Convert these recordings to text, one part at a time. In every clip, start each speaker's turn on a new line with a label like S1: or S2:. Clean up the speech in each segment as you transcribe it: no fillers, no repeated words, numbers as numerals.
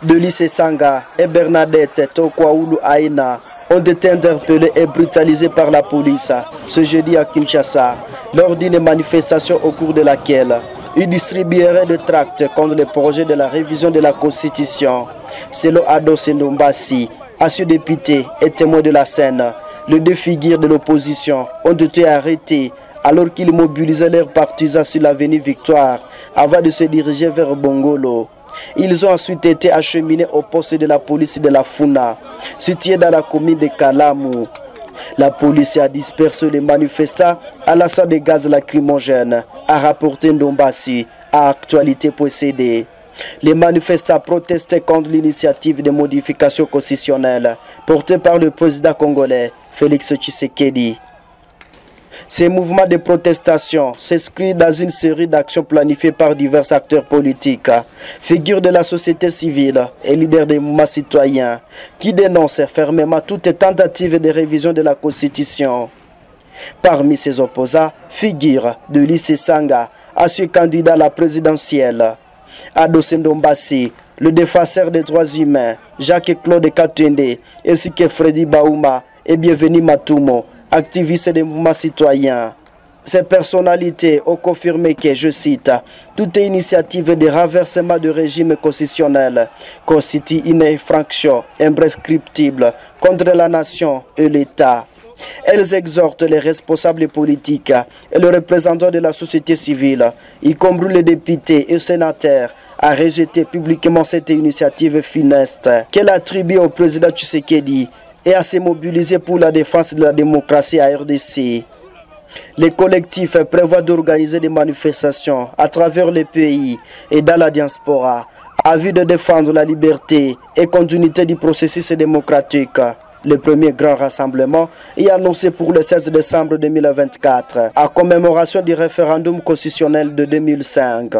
S1: de lycée Sanga et Bernadette Tokwaoulou Aina ont été interpellés et brutalisés par la police ce jeudi à Kinshasa lors d'une manifestation au cours de laquelle ils distribueraient des tracts contre le projet de la révision de la Constitution. Selon Ado Sendombasi, ancien député et témoin de la scène, les deux figures de l'opposition ont été arrêtés alors qu'ils mobilisaient leurs partisans sur l'avenue Victoire avant de se diriger vers Bongolo. Ils ont ensuite été acheminés au poste de la police de la Funa, situé dans la commune de Kalamu. La police a dispersé les manifestants à l'assaut de gaz lacrymogène, a rapporté Ndombasi à Actualité.cd. Les manifestants protestaient contre l'initiative de modification constitutionnelle portée par le président congolais Félix Tshisekedi. Ces mouvements de protestation s'inscrivent dans une série d'actions planifiées par divers acteurs politiques, figures de la société civile et leaders des mouvements citoyens qui dénoncent fermement toute tentative de révision de la Constitution. Parmi ces opposants, figure de lycée Sanga, ancien candidat à la présidentielle. Ado Sendombasi, le défenseur des droits humains, Jacques-Claude Katende, ainsi que Freddy Baouma et Bienvenu Matumo, activistes des mouvements citoyens. Ces personnalités ont confirmé que, je cite, « toute initiative de renversement de régime constitutionnel constitue une infraction imprescriptible contre la nation et l'État ». Elles exhortent les responsables politiques et les représentants de la société civile, y compris les députés et sénateurs, à rejeter publiquement cette initiative funeste qu'elle attribue au président Tshisekedi et à se mobiliser pour la défense de la démocratie à RDC. Les collectifs prévoient d'organiser des manifestations à travers le pays et dans la diaspora, à vue de défendre la liberté et continuité du processus démocratique. Le premier grand rassemblement est annoncé pour le 16 décembre 2024, à commémoration du référendum constitutionnel de 2005.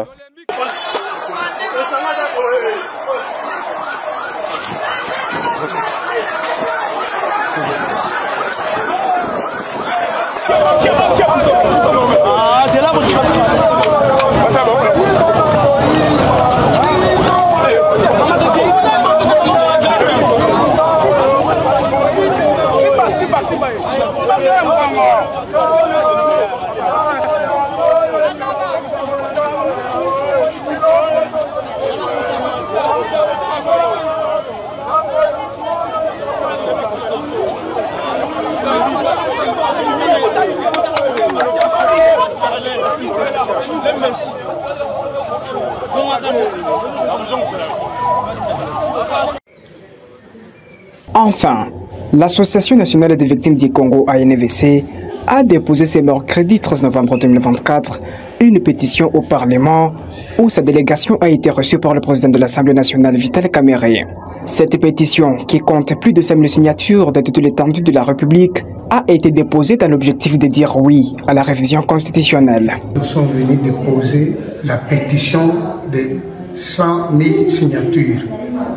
S2: Enfin, l'Association nationale des victimes du Congo ANVC a déposé ce mercredi 13 novembre 2024 une pétition au Parlement où sa délégation a été reçue par le président de l'Assemblée nationale Vital Kamerhe. Cette pétition, qui compte plus de 5000 signatures de toute l'étendue de la République, a été déposée dans l'objectif de dire oui à la révision constitutionnelle.
S3: Nous sommes venus déposer la pétition de 100 000 signatures.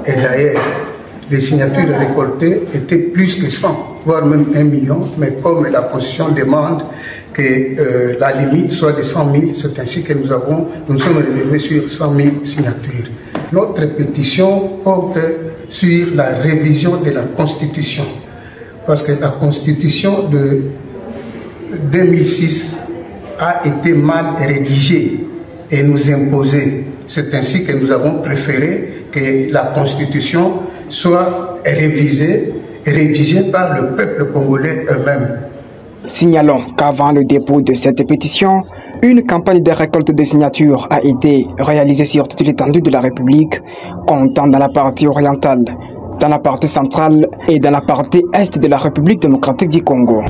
S3: Et d'ailleurs, les signatures récoltées étaient plus que 100, voire même 1 million, mais comme la Constitution demande que la limite soit de 100 000, c'est ainsi que nous sommes réservés sur 100 000 signatures. Notre pétition porte sur la révision de la Constitution, parce que la Constitution de 2006 a été mal rédigée et nous imposée. C'est ainsi que nous avons préféré que la Constitution soit révisée et rédigée par le peuple congolais eux-mêmes.
S2: Signalons qu'avant le dépôt de cette pétition, une campagne de récolte de signatures a été réalisée sur toute l'étendue de la République, comptant dans la partie orientale, dans la partie centrale et dans la partie est de la République démocratique du Congo.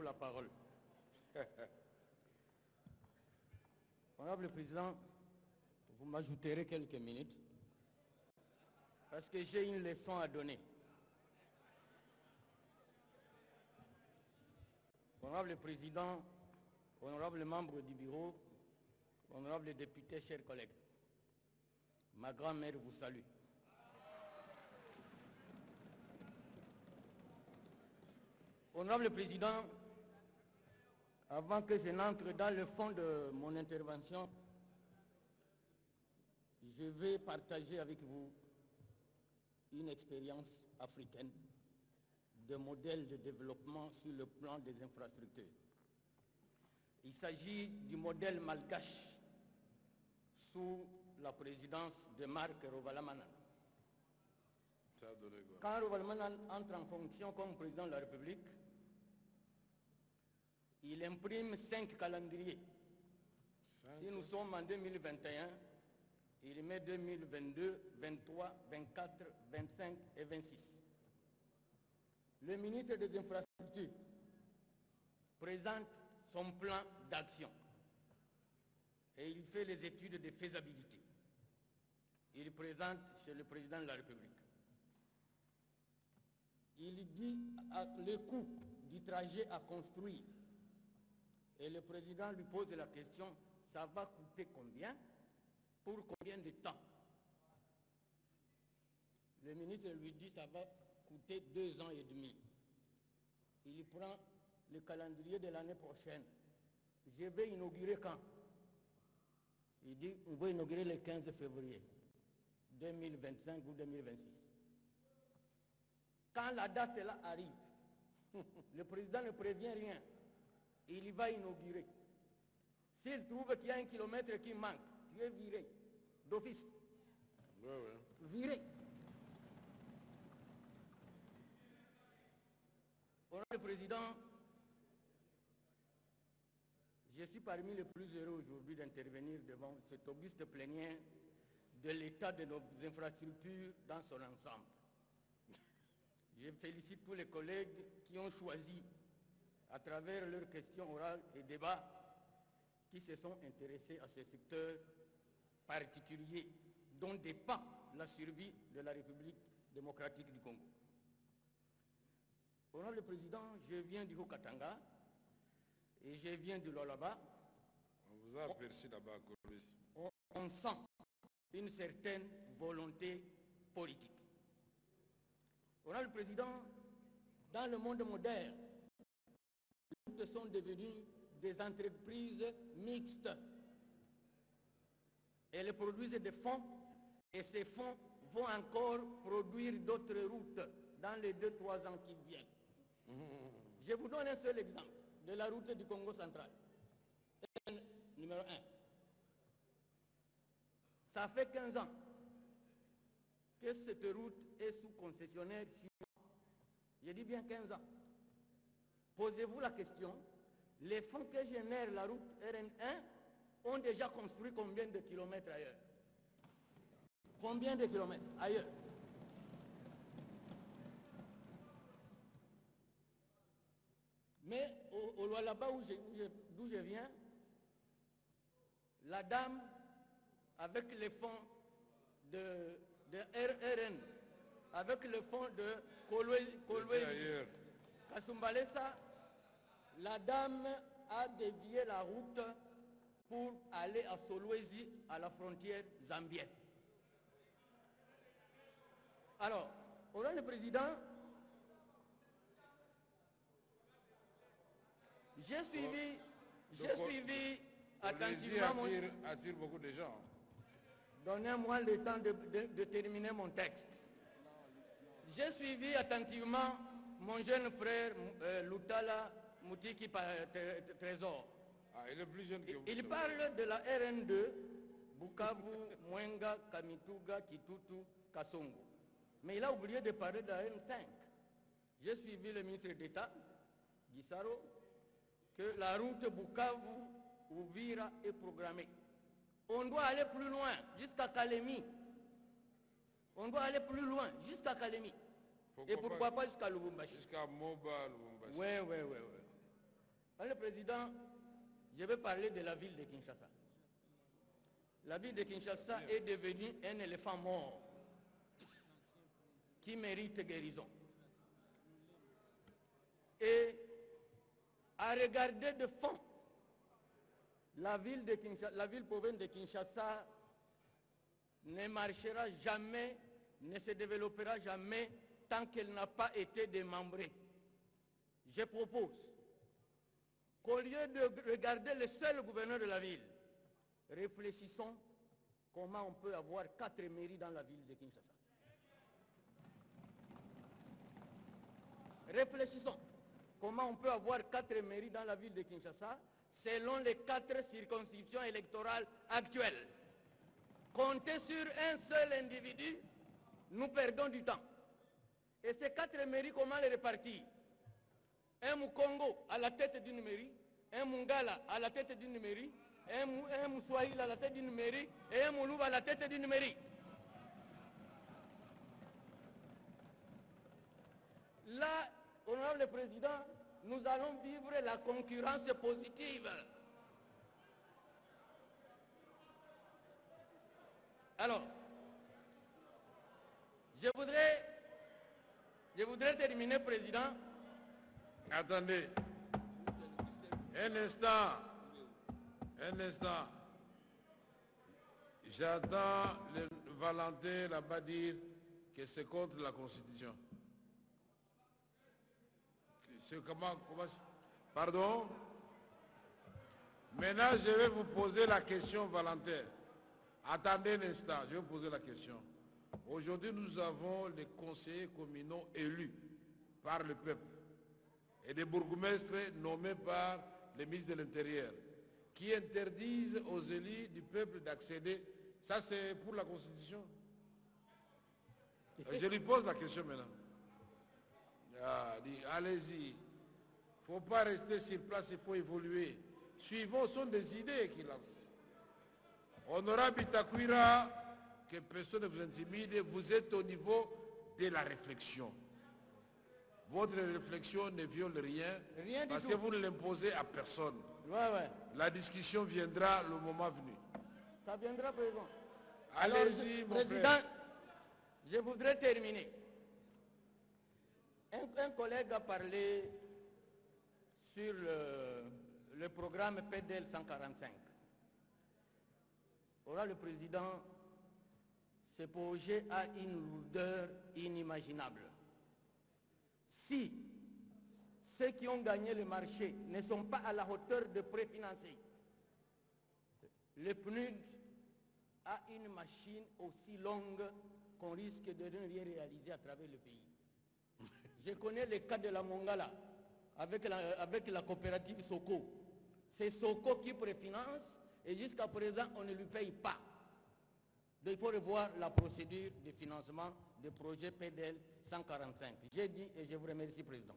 S4: La parole. Honorable Président, vous m'ajouterez quelques minutes parce que j'ai une leçon à donner. Honorable Président, honorables membres du bureau, honorables députés, chers collègues, ma grand-mère vous salue. Honorable Président, avant que je n'entre dans le fond de mon intervention, je vais partager avec vous une expérience africaine de modèle de développement sur le plan des infrastructures. Il s'agit du modèle malgache sous la présidence de Marc Rovalomanana. Quand Rovalomanana entre en fonction comme président de la République, il imprime 5 calendriers. Si nous sommes en 2021, il met 2022, 23, 24, 25 et 26. Le ministre des Infrastructures présente son plan d'action et il fait les études de faisabilité. Il présente chez le président de la République. Il dit le coût du trajet à construire et le président lui pose la question, ça va coûter combien, pour combien de temps? Le ministre lui dit, ça va coûter 2 ans et demi. Il prend le calendrier de l'année prochaine. Je vais inaugurer quand? Il dit, on va inaugurer le 15 février 2025 ou 2026. Quand la date là arrive, le président ne prévient rien. Il va inaugurer. S'il trouve qu'il y a 1 kilomètre qui manque, tu es viré d'office. Viré. Honorable Président, je suis parmi les plus heureux aujourd'hui d'intervenir devant cette auguste plénière de l'état de nos infrastructures dans son ensemble. Je félicite tous les collègues qui ont choisi, à travers leurs questions orales et débats, qui se sont intéressés à ce secteur particulier dont dépend la survie de la République démocratique du Congo. Honorable Président, je viens du Haut-Katanga et je viens du Lualaba.
S5: On vous a aperçu là-bas à Kolwezi.
S4: On sent une certaine volonté politique. Honorable Président, dans le monde moderne, les routes sont devenues des entreprises mixtes. Elles produisent des fonds et ces fonds vont encore produire d'autres routes dans les 2-3 ans qui viennent. Je vous donne un seul exemple de la route du Congo central. Numéro 1. Ça fait 15 ans que cette route est sous concessionnaire chinois. Je dis bien 15 ans. Posez-vous la question, les fonds que génère la route RN1 ont déjà construit combien de kilomètres ailleurs? Combien de kilomètres ailleurs? Mais au Lualaba d'où je viens, la dame, avec les fonds de RRN, avec le fonds de Kolwezi, Kasumbalesa, la dame a dévié la route pour aller à Solwezi, à la frontière zambienne. Alors, Honorable le Président, j'ai suivi attentivement
S5: attire beaucoup de gens.
S4: Donnez-moi le temps de terminer mon texte. J'ai suivi attentivement mon jeune frère Lutala Moutiki Trésor.
S5: Ah, il est plus jeune que vous.
S4: Il parle de la RN2, Bukavu, Mwenga, Kamituga, Kitutu, Kasongo. Mais il a oublié de parler de la RN5. J'ai suivi le ministre d'État, Gisaro, que la route Bukavu-Ouvira est programmée. On doit aller plus loin, jusqu'à Kalemi. On doit aller plus loin, jusqu'à Kalemi. Et pourquoi pas jusqu'à Lubumbashi?
S5: Jusqu'à Moba, Lubumbashi.
S4: Oui. Alors, le président, je vais parler de la ville de Kinshasa. La ville de Kinshasa est devenue un éléphant mort qui mérite guérison. Et à regarder de fond, la ville province de Kinshasa ne marchera jamais, ne se développera jamais tant qu'elle n'a pas été démembrée. Je propose qu'au lieu de regarder le seul gouverneur de la ville, réfléchissons comment on peut avoir 4 mairies dans la ville de Kinshasa. Réfléchissons comment on peut avoir 4 mairies dans la ville de Kinshasa selon les 4 circonscriptions électorales actuelles. Compter sur un seul individu, nous perdons du temps. Et ces 4 mairies, comment les répartir? Un Mukongo à la tête d'une mairie, un Mungala à la tête d'une mairie, un Moussoaïl à la tête d'une mairie et un Moulouba à la tête d'une mairie. Là, honorable président, nous allons vivre la concurrence positive. Alors, je voudrais terminer, président.
S5: Attendez. Un instant. J'attends le Valentin là-bas dire que c'est contre la Constitution. Comment, pardon? Maintenant, je vais vous poser la question, Valentin. Attendez un instant, je vais vous poser la question. Aujourd'hui, nous avons les conseillers communaux élus par le peuple et des bourgmestres nommés par les ministres de l'Intérieur qui interdisent aux élus du peuple d'accéder. Ça, c'est pour la Constitution. Je lui pose la question maintenant. Allez-y. Il ne faut pas rester sur place, il faut évoluer. Suivons, sont des idées qu'il lance. Honorable Bitakwira, que personne ne vous intimide, vous êtes au niveau de la réflexion. Votre réflexion ne viole rien parce que vous ne l'imposez à personne. La discussion viendra le moment venu.
S4: Ça viendra, président.
S5: Allez-y, mon
S4: président,
S5: frère.
S4: Je voudrais terminer. Un collègue a parlé sur le programme PDL 145. Or, le président, ce projet a une lourdeur inimaginable. Si ceux qui ont gagné le marché ne sont pas à la hauteur de préfinancer, le PNUD a une machine aussi longue qu'on risque de ne rien réaliser à travers le pays. Je connais le cas de la Mongala avec la coopérative Soko. C'est Soko qui préfinance et jusqu'à présent on ne lui paye pas. Donc il faut revoir la procédure de financement des projets PDL 145. J'ai dit et je vous remercie, président.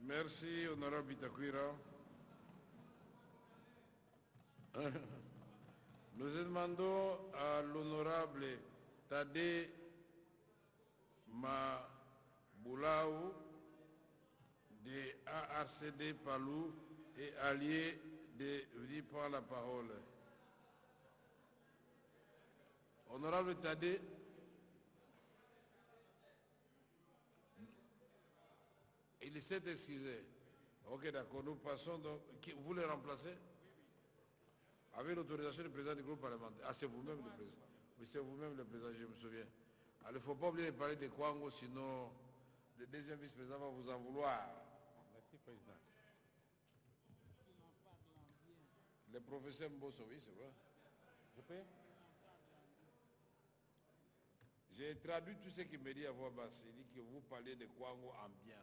S5: Merci, honorable Bitakwira. Nous demandons à l'honorable Tadé Maboulaou de ARCD Palou et allié de venir prendre la parole. Honorable Tadé, il s'est excusé. Ok, d'accord, nous passons donc. Vous le remplacez? Avec l'autorisation du président du groupe parlementaire. Ah, c'est vous-même le président. Oui, c'est vous-même le président, je me souviens. Alors, il ne faut pas oublier de parler de Kwango, sinon le deuxième vice-président va vous en vouloir.
S6: Merci, président.
S5: Le professeur Mbosso, oui, c'est vrai.
S6: Je peux?
S5: J'ai traduit tout ce qu'il me dit à voix basse. Il dit que vous parlez de Kwango en bien.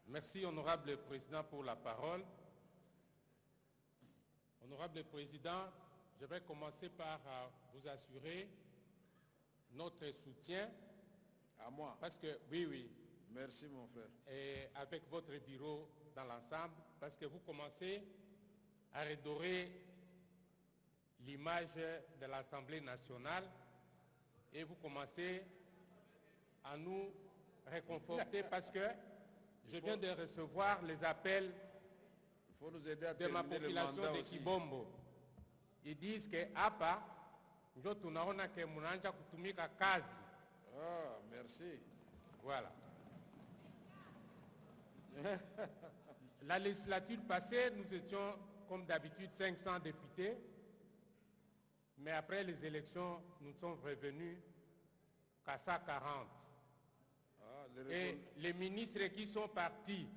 S6: Merci, honorable président, pour la parole. Honorable président, je vais commencer par vous assurer notre soutien.
S5: À moi?
S6: Parce que, oui.
S5: Merci, mon frère.
S6: Et avec votre bureau dans l'ensemble, parce que vous commencez à redorer l'image de l'Assemblée nationale et vous commencez à nous réconforté parce que je viens de recevoir les appels
S5: faut nous aider à
S6: de ma
S5: terminer le
S6: population
S5: mandat
S6: de
S5: aussi.
S6: Kibombo. Ils disent que hapa njo tunaona ke munanja kutumika kazi.
S5: Ah, merci.
S6: Voilà. La législature passée, nous étions comme d'habitude 500 députés, mais après les élections, nous sommes revenus qu'à 140. Et les ministres qui sont partis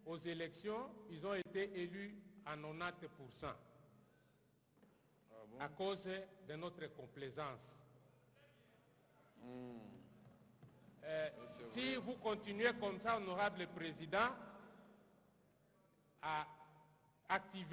S6: aux élections, ils ont été élus à 90% à cause de notre complaisance. Si vous continuez comme ça, honorable président, à activer